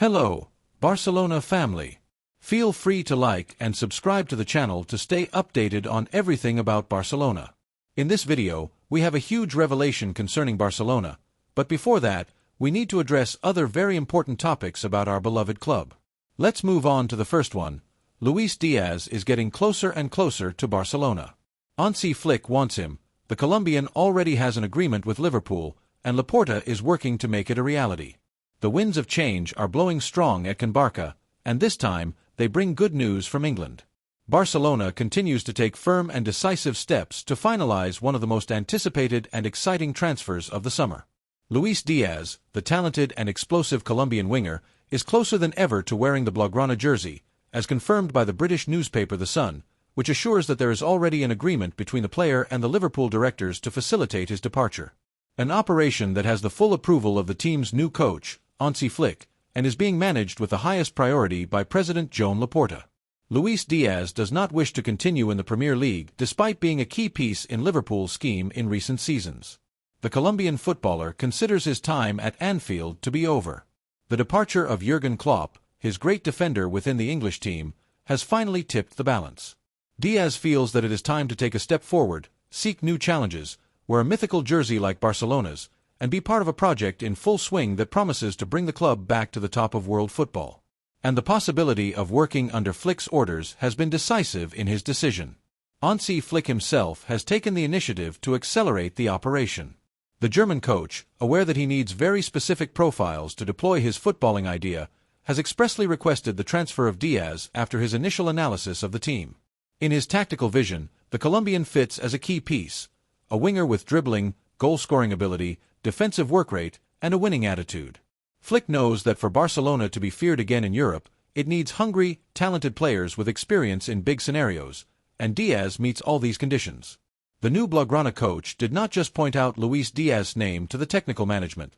Hello, Barcelona family. Feel free to like and subscribe to the channel to stay updated on everything about Barcelona. In this video, we have a huge revelation concerning Barcelona, but before that, we need to address other very important topics about our beloved club. Let's move on to the first one. Luis Diaz is getting closer and closer to Barcelona. Hansi Flick wants him. The Colombian already has an agreement with Liverpool, and Laporta is working to make it a reality. The winds of change are blowing strong at Can Barça, and this time, they bring good news from England. Barcelona continues to take firm and decisive steps to finalize one of the most anticipated and exciting transfers of the summer. Luis Diaz, the talented and explosive Colombian winger, is closer than ever to wearing the Blaugrana jersey, as confirmed by the British newspaper The Sun, which assures that there is already an agreement between the player and the Liverpool directors to facilitate his departure. An operation that has the full approval of the team's new coach, Hansi Flick, and is being managed with the highest priority by President Joan Laporta. Luis Diaz does not wish to continue in the Premier League despite being a key piece in Liverpool's scheme in recent seasons. The Colombian footballer considers his time at Anfield to be over. The departure of Jurgen Klopp, his great defender within the English team, has finally tipped the balance. Diaz feels that it is time to take a step forward, seek new challenges, wear a mythical jersey like Barcelona's, and be part of a project in full swing that promises to bring the club back to the top of world football. And the possibility of working under Flick's orders has been decisive in his decision. Hansi Flick himself has taken the initiative to accelerate the operation. The German coach, aware that he needs very specific profiles to deploy his footballing idea, has expressly requested the transfer of Diaz after his initial analysis of the team. In his tactical vision, the Colombian fits as a key piece, a winger with dribbling, goal-scoring ability, defensive work rate, and a winning attitude. Flick knows that for Barcelona to be feared again in Europe, it needs hungry, talented players with experience in big scenarios, and Diaz meets all these conditions. The new Blaugrana coach did not just point out Luis Diaz's name to the technical management.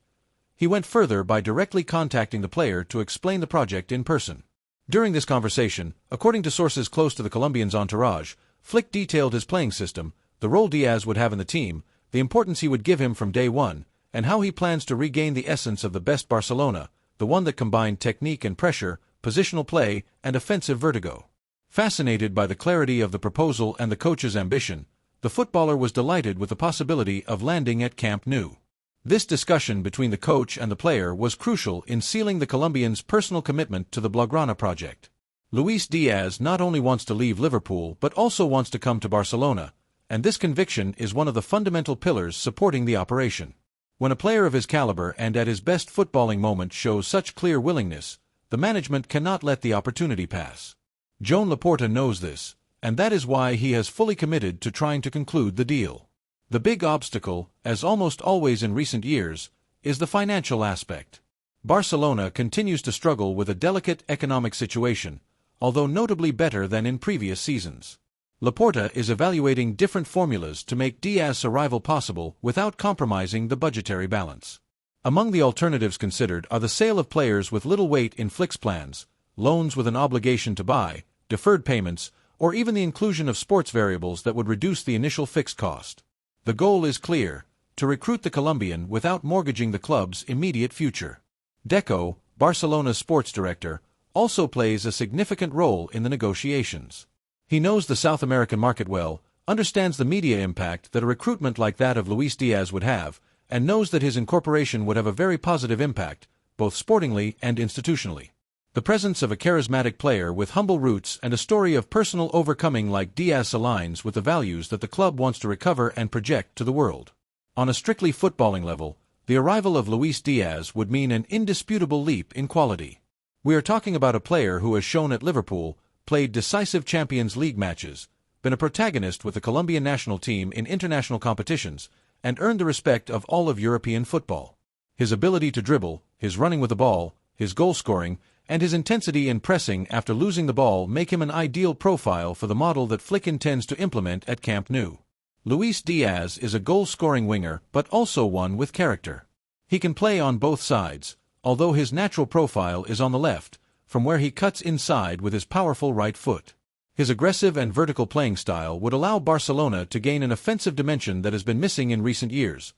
He went further by directly contacting the player to explain the project in person. During this conversation, according to sources close to the Colombian's entourage, Flick detailed his playing system, the role Diaz would have in the team, the importance he would give him from day one, and how he plans to regain the essence of the best Barcelona, the one that combined technique and pressure, positional play, and offensive vertigo. Fascinated by the clarity of the proposal and the coach's ambition, the footballer was delighted with the possibility of landing at Camp Nou. This discussion between the coach and the player was crucial in sealing the Colombian's personal commitment to the Blaugrana project. Luis Diaz not only wants to leave Liverpool but also wants to come to Barcelona, and this conviction is one of the fundamental pillars supporting the operation. When a player of his caliber and at his best footballing moment shows such clear willingness, the management cannot let the opportunity pass. Joan Laporta knows this, and that is why he has fully committed to trying to conclude the deal. The big obstacle, as almost always in recent years, is the financial aspect. Barcelona continues to struggle with a delicate economic situation, although notably better than in previous seasons. Laporta is evaluating different formulas to make Diaz's arrival possible without compromising the budgetary balance. Among the alternatives considered are the sale of players with little weight in Flick's plans, loans with an obligation to buy, deferred payments, or even the inclusion of sports variables that would reduce the initial fixed cost. The goal is clear: to recruit the Colombian without mortgaging the club's immediate future. Deco, Barcelona's sports director, also plays a significant role in the negotiations. He knows the South American market well, understands the media impact that a recruitment like that of Luis Diaz would have, and knows that his incorporation would have a very positive impact, both sportingly and institutionally. The presence of a charismatic player with humble roots and a story of personal overcoming like Diaz aligns with the values that the club wants to recover and project to the world. On a strictly footballing level, the arrival of Luis Diaz would mean an indisputable leap in quality. We are talking about a player who has shown at Liverpool, played decisive Champions League matches, been a protagonist with the Colombian national team in international competitions, and earned the respect of all of European football. His ability to dribble, his running with the ball, his goal-scoring, and his intensity in pressing after losing the ball make him an ideal profile for the model that Flick intends to implement at Camp Nou. Luis Diaz is a goal-scoring winger but also one with character. He can play on both sides, although his natural profile is on the left, from where he cuts inside with his powerful right foot. His aggressive and vertical playing style would allow Barcelona to gain an offensive dimension that has been missing in recent years,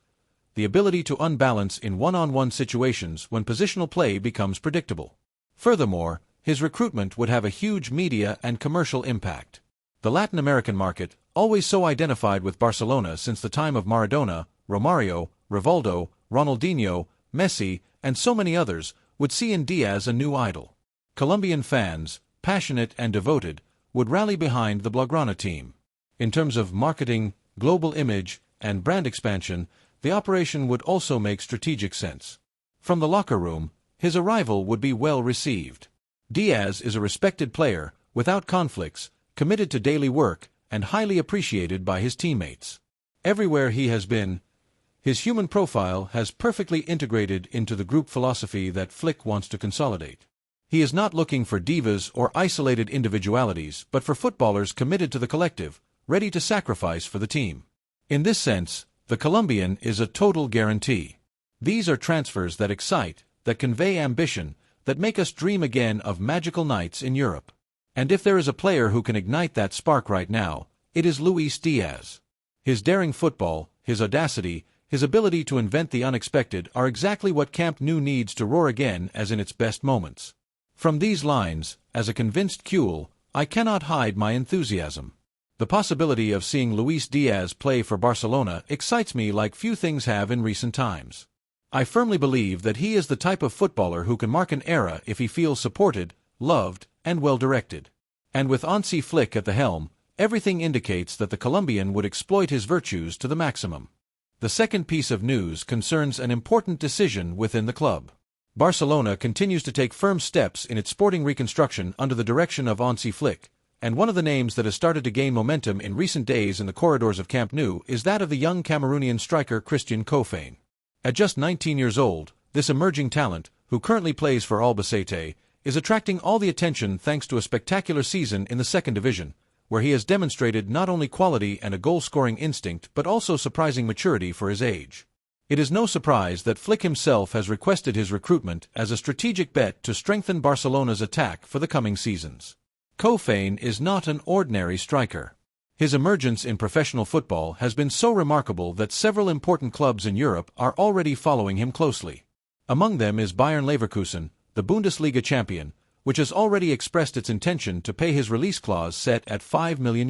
the ability to unbalance in one-on-one situations when positional play becomes predictable. Furthermore, his recruitment would have a huge media and commercial impact. The Latin American market, always so identified with Barcelona since the time of Maradona, Romario, Rivaldo, Ronaldinho, Messi, and so many others, would see in Diaz a new idol. Colombian fans, passionate and devoted, would rally behind the Blaugrana team. In terms of marketing, global image, and brand expansion, the operation would also make strategic sense. From the locker room, his arrival would be well received. Diaz is a respected player, without conflicts, committed to daily work, and highly appreciated by his teammates. Everywhere he has been, his human profile has perfectly integrated into the group philosophy that Flick wants to consolidate. He is not looking for divas or isolated individualities, but for footballers committed to the collective, ready to sacrifice for the team. In this sense, the Colombian is a total guarantee. These are transfers that excite, that convey ambition, that make us dream again of magical nights in Europe. And if there is a player who can ignite that spark right now, it is Luis Diaz. His daring football, his audacity, his ability to invent the unexpected are exactly what Camp Nou needs to roar again as in its best moments. From these lines, as a convinced Cule, I cannot hide my enthusiasm. The possibility of seeing Luis Diaz play for Barcelona excites me like few things have in recent times. I firmly believe that he is the type of footballer who can mark an era if he feels supported, loved, and well-directed. And with Hansi Flick at the helm, everything indicates that the Colombian would exploit his virtues to the maximum. The second piece of news concerns an important decision within the club. Barcelona continues to take firm steps in its sporting reconstruction under the direction of Hansi Flick, and one of the names that has started to gain momentum in recent days in the corridors of Camp Nou is that of the young Cameroonian striker Christian Koffein. At just 19 years old, this emerging talent, who currently plays for Albacete, is attracting all the attention thanks to a spectacular season in the second division, where he has demonstrated not only quality and a goal-scoring instinct but also surprising maturity for his age. It is no surprise that Flick himself has requested his recruitment as a strategic bet to strengthen Barcelona's attack for the coming seasons. Koffein is not an ordinary striker. His emergence in professional football has been so remarkable that several important clubs in Europe are already following him closely. Among them is Bayern Leverkusen, the Bundesliga champion, which has already expressed its intention to pay his release clause set at €5 million.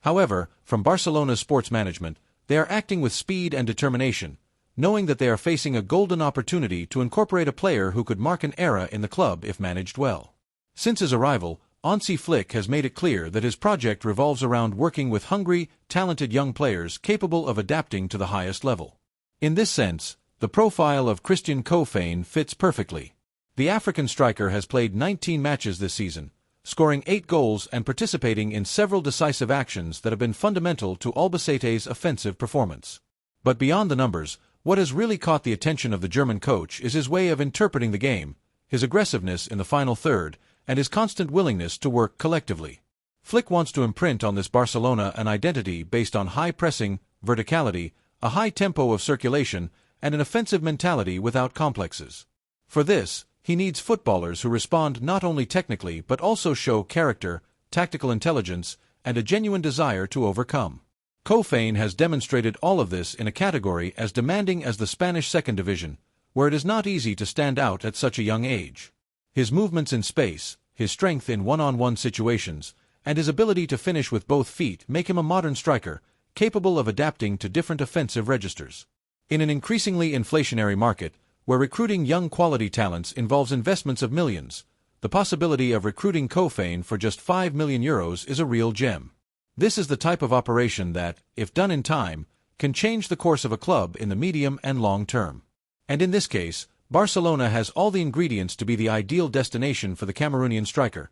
However, from Barcelona's sports management, they are acting with speed and determination, knowing that they are facing a golden opportunity to incorporate a player who could mark an era in the club if managed well. Since his arrival, Hansi Flick has made it clear that his project revolves around working with hungry, talented young players capable of adapting to the highest level. In this sense, the profile of Christian Koffein fits perfectly. The African striker has played 19 matches this season, scoring 8 goals and participating in several decisive actions that have been fundamental to Albacete's offensive performance. But beyond the numbers, what has really caught the attention of the German coach is his way of interpreting the game, his aggressiveness in the final third, and his constant willingness to work collectively. Flick wants to imprint on this Barcelona an identity based on high pressing, verticality, a high tempo of circulation, and an offensive mentality without complexes. For this, he needs footballers who respond not only technically but also show character, tactical intelligence, and a genuine desire to overcome. Koffein has demonstrated all of this in a category as demanding as the Spanish second division, where it is not easy to stand out at such a young age. His movements in space, his strength in one-on-one situations, and his ability to finish with both feet make him a modern striker, capable of adapting to different offensive registers. In an increasingly inflationary market, where recruiting young quality talents involves investments of millions, the possibility of recruiting Koffein for just €5 million is a real gem. This is the type of operation that, if done in time, can change the course of a club in the medium and long term. And in this case, Barcelona has all the ingredients to be the ideal destination for the Cameroonian striker.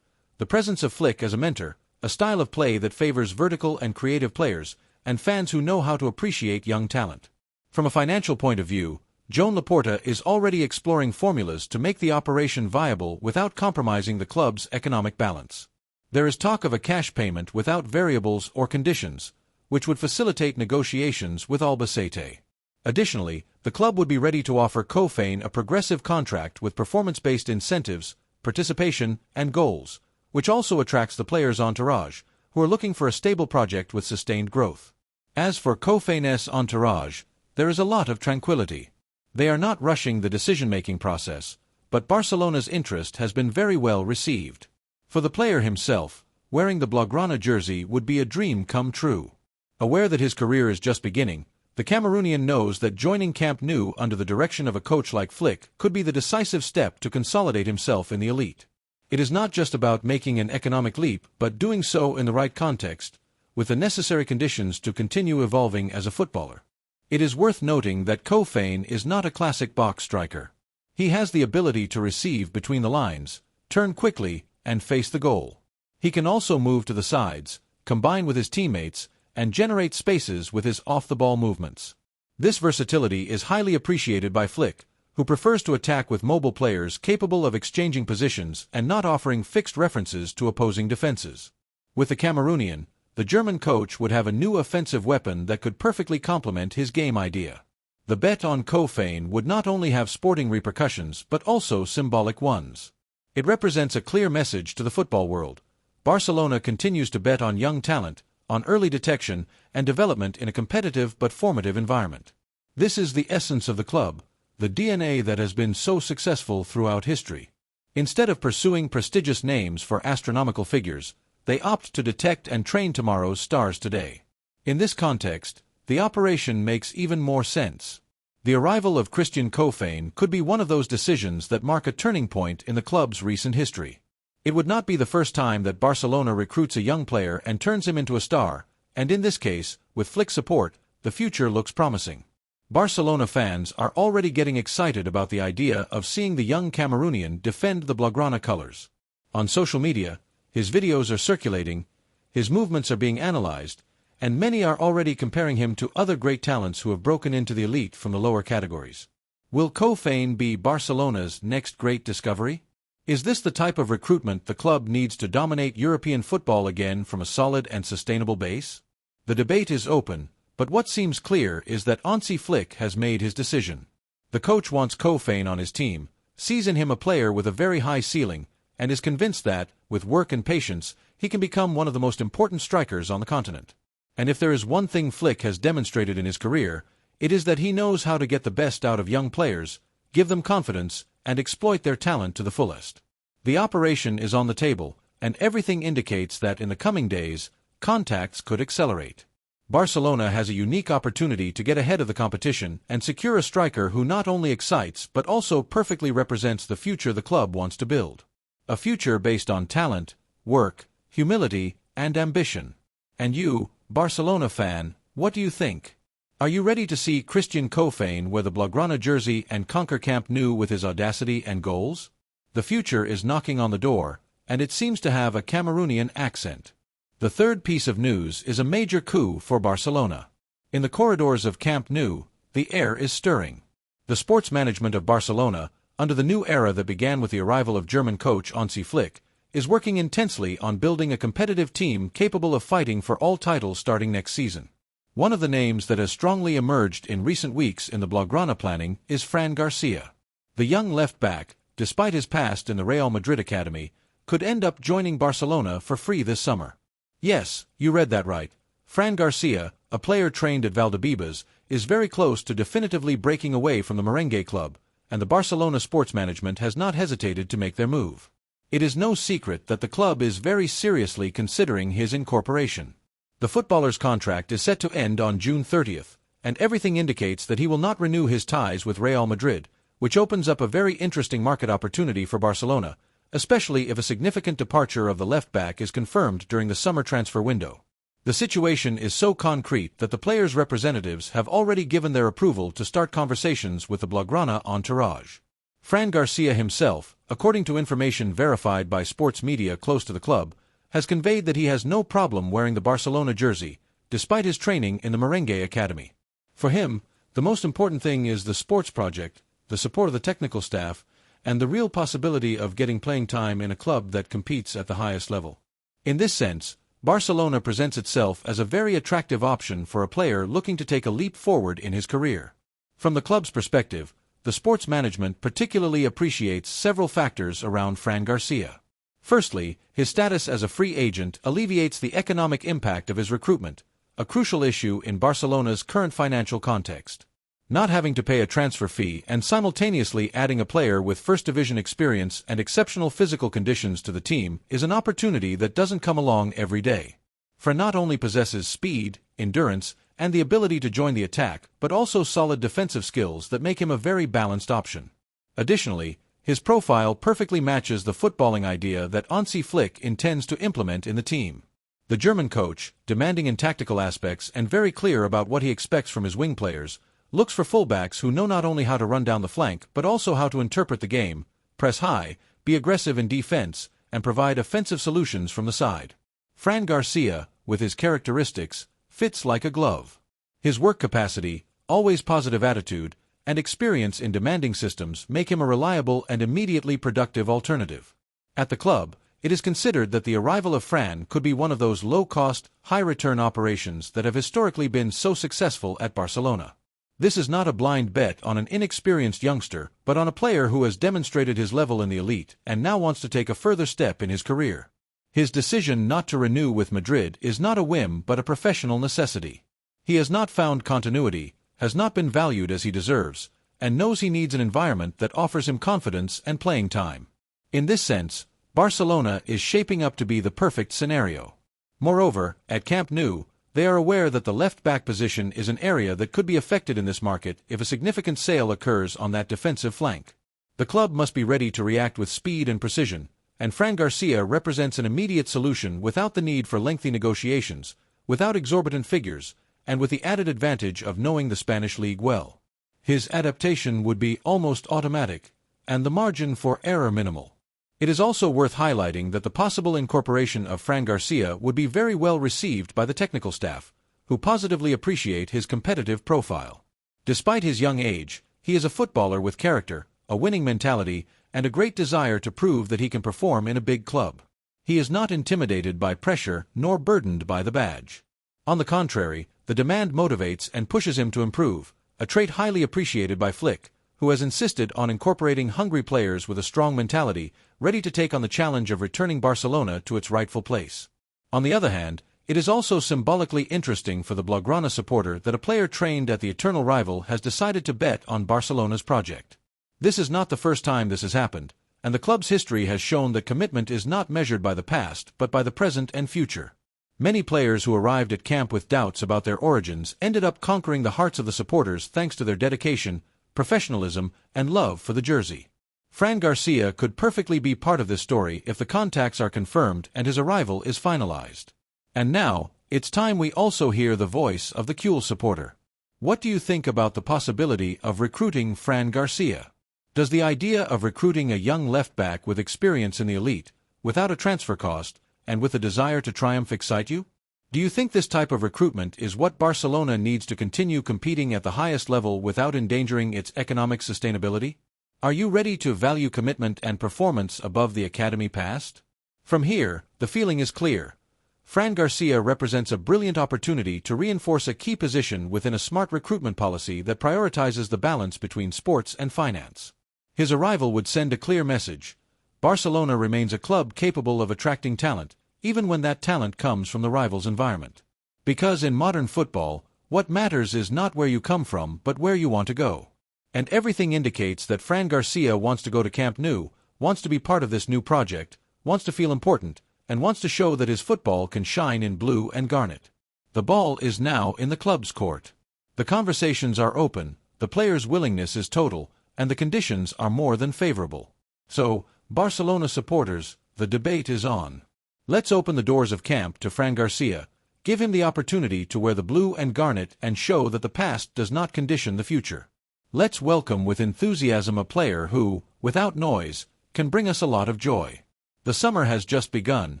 The presence of Flick as a mentor, a style of play that favors vertical and creative players, and fans who know how to appreciate young talent. From a financial point of view, Joan Laporta is already exploring formulas to make the operation viable without compromising the club's economic balance. There is talk of a cash payment without variables or conditions, which would facilitate negotiations with Albacete. Additionally, the club would be ready to offer Koffein a progressive contract with performance-based incentives, participation, and goals, which also attracts the player's entourage, who are looking for a stable project with sustained growth. As for Koffein's entourage, there is a lot of tranquility. They are not rushing the decision-making process, but Barcelona's interest has been very well received. For the player himself, wearing the Blaugrana jersey would be a dream come true. Aware that his career is just beginning, the Cameroonian knows that joining Camp Nou under the direction of a coach like Flick could be the decisive step to consolidate himself in the elite. It is not just about making an economic leap, but doing so in the right context, with the necessary conditions to continue evolving as a footballer. It is worth noting that Koufane is not a classic box striker. He has the ability to receive between the lines, turn quickly, and face the goal. He can also move to the sides, combine with his teammates, and generate spaces with his off-the-ball movements. This versatility is highly appreciated by Flick, who prefers to attack with mobile players capable of exchanging positions and not offering fixed references to opposing defenses. With the Cameroonian, the German coach would have a new offensive weapon that could perfectly complement his game idea. The bet on Koufane would not only have sporting repercussions but also symbolic ones. It represents a clear message to the football world. Barcelona continues to bet on young talent, on early detection and development in a competitive but formative environment. This is the essence of the club, the DNA that has been so successful throughout history. Instead of pursuing prestigious names for astronomical figures, they opt to detect and train tomorrow's stars today. In this context, the operation makes even more sense. The arrival of Christian Koufane could be one of those decisions that mark a turning point in the club's recent history. It would not be the first time that Barcelona recruits a young player and turns him into a star, and in this case, with Flick's support, the future looks promising. Barcelona fans are already getting excited about the idea of seeing the young Cameroonian defend the Blaugrana colors. On social media, his videos are circulating, his movements are being analyzed, and many are already comparing him to other great talents who have broken into the elite from the lower categories. Will Koufane be Barcelona's next great discovery? Is this the type of recruitment the club needs to dominate European football again from a solid and sustainable base? The debate is open, but what seems clear is that Hansi Flick has made his decision. The coach wants Koufane on his team, sees in him a player with a very high ceiling, and is convinced that, with work and patience, he can become one of the most important strikers on the continent. And if there is one thing Flick has demonstrated in his career, it is that he knows how to get the best out of young players, give them confidence, and exploit their talent to the fullest. The operation is on the table, and everything indicates that in the coming days, contacts could accelerate. Barcelona has a unique opportunity to get ahead of the competition and secure a striker who not only excites but also perfectly represents the future the club wants to build. A future based on talent, work, humility, and ambition. And you, Barcelona fan, what do you think? Are you ready to see Christian Koufane wear the Blaugrana jersey and conquer Camp Nou with his audacity and goals? The future is knocking on the door, and it seems to have a Cameroonian accent. The third piece of news is a major coup for Barcelona. In the corridors of Camp Nou, the air is stirring. The sports management of Barcelona, under the new era that began with the arrival of German coach Hansi Flick, is working intensely on building a competitive team capable of fighting for all titles starting next season. One of the names that has strongly emerged in recent weeks in the Blaugrana planning is Fran Garcia. The young left-back, despite his past in the Real Madrid academy, could end up joining Barcelona for free this summer. Yes, you read that right. Fran Garcia, a player trained at Valdebebas, is very close to definitively breaking away from the Merengue club, and the Barcelona sports management has not hesitated to make their move. It is no secret that the club is very seriously considering his incorporation. The footballer's contract is set to end on June 30th, and everything indicates that he will not renew his ties with Real Madrid, which opens up a very interesting market opportunity for Barcelona, especially if a significant departure of the left-back is confirmed during the summer transfer window. The situation is so concrete that the players' representatives have already given their approval to start conversations with the Blaugrana entourage. Fran Garcia himself, according to information verified by sports media close to the club, has conveyed that he has no problem wearing the Barcelona jersey, despite his training in the Merengue academy. For him, the most important thing is the sports project, the support of the technical staff, and the real possibility of getting playing time in a club that competes at the highest level. In this sense, Barcelona presents itself as a very attractive option for a player looking to take a leap forward in his career. From the club's perspective, the sports management particularly appreciates several factors around Fran Garcia. Firstly, his status as a free agent alleviates the economic impact of his recruitment, a crucial issue in Barcelona's current financial context. Not having to pay a transfer fee and simultaneously adding a player with first division experience and exceptional physical conditions to the team is an opportunity that doesn't come along every day. Fran not only possesses speed, endurance, and the ability to join the attack, but also solid defensive skills that make him a very balanced option. Additionally, his profile perfectly matches the footballing idea that Hansi Flick intends to implement in the team. The German coach, demanding in tactical aspects and very clear about what he expects from his wing players, looks for fullbacks who know not only how to run down the flank but also how to interpret the game, press high, be aggressive in defense, and provide offensive solutions from the side. Fran Garcia, with his characteristics, fits like a glove. His work capacity, always positive attitude, and experience in demanding systems make him a reliable and immediately productive alternative. At the club, it is considered that the arrival of Fran could be one of those low-cost, high-return operations that have historically been so successful at Barcelona. This is not a blind bet on an inexperienced youngster, but on a player who has demonstrated his level in the elite and now wants to take a further step in his career. His decision not to renew with Madrid is not a whim but a professional necessity. He has not found continuity, has not been valued as he deserves, and knows he needs an environment that offers him confidence and playing time. In this sense, Barcelona is shaping up to be the perfect scenario. Moreover, at Camp Nou, they are aware that the left-back position is an area that could be affected in this market if a significant sale occurs on that defensive flank. The club must be ready to react with speed and precision, and Fran Garcia represents an immediate solution without the need for lengthy negotiations, without exorbitant figures, and with the added advantage of knowing the Spanish league well. His adaptation would be almost automatic, and the margin for error minimal. It is also worth highlighting that the possible incorporation of Fran Garcia would be very well received by the technical staff, who positively appreciate his competitive profile. Despite his young age, he is a footballer with character, a winning mentality, and a great desire to prove that he can perform in a big club. He is not intimidated by pressure nor burdened by the badge. On the contrary, the demand motivates and pushes him to improve, a trait highly appreciated by Flick, who has insisted on incorporating hungry players with a strong mentality, ready to take on the challenge of returning Barcelona to its rightful place. On the other hand, it is also symbolically interesting for the Blaugrana supporter that a player trained at the eternal rival has decided to bet on Barcelona's project. This is not the first time this has happened, and the club's history has shown that commitment is not measured by the past but by the present and future. Many players who arrived at camp with doubts about their origins ended up conquering the hearts of the supporters thanks to their dedication, professionalism, and love for the jersey. Fran Garcia could perfectly be part of this story if the contacts are confirmed and his arrival is finalized. And now, it's time we also hear the voice of the Kuhl supporter. What do you think about the possibility of recruiting Fran Garcia? Does the idea of recruiting a young left-back with experience in the elite, without a transfer cost, and with a desire to triumph excite you? Do you think this type of recruitment is what Barcelona needs to continue competing at the highest level without endangering its economic sustainability? Are you ready to value commitment and performance above the academy past? From here, the feeling is clear. Fran Garcia represents a brilliant opportunity to reinforce a key position within a smart recruitment policy that prioritizes the balance between sports and finance. His arrival would send a clear message. Barcelona remains a club capable of attracting talent, even when that talent comes from the rival's environment. Because in modern football, what matters is not where you come from but where you want to go. And everything indicates that Fran Garcia wants to go to Camp Nou, wants to be part of this new project, wants to feel important, and wants to show that his football can shine in blue and garnet. The ball is now in the club's court. The conversations are open, the players' willingness is total, and the conditions are more than favorable. So, Barcelona supporters, the debate is on. Let's open the doors of camp to Fran Garcia, give him the opportunity to wear the blue and garnet and show that the past does not condition the future. Let's welcome with enthusiasm a player who, without noise, can bring us a lot of joy. The summer has just begun,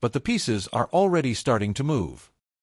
but the pieces are already starting to move.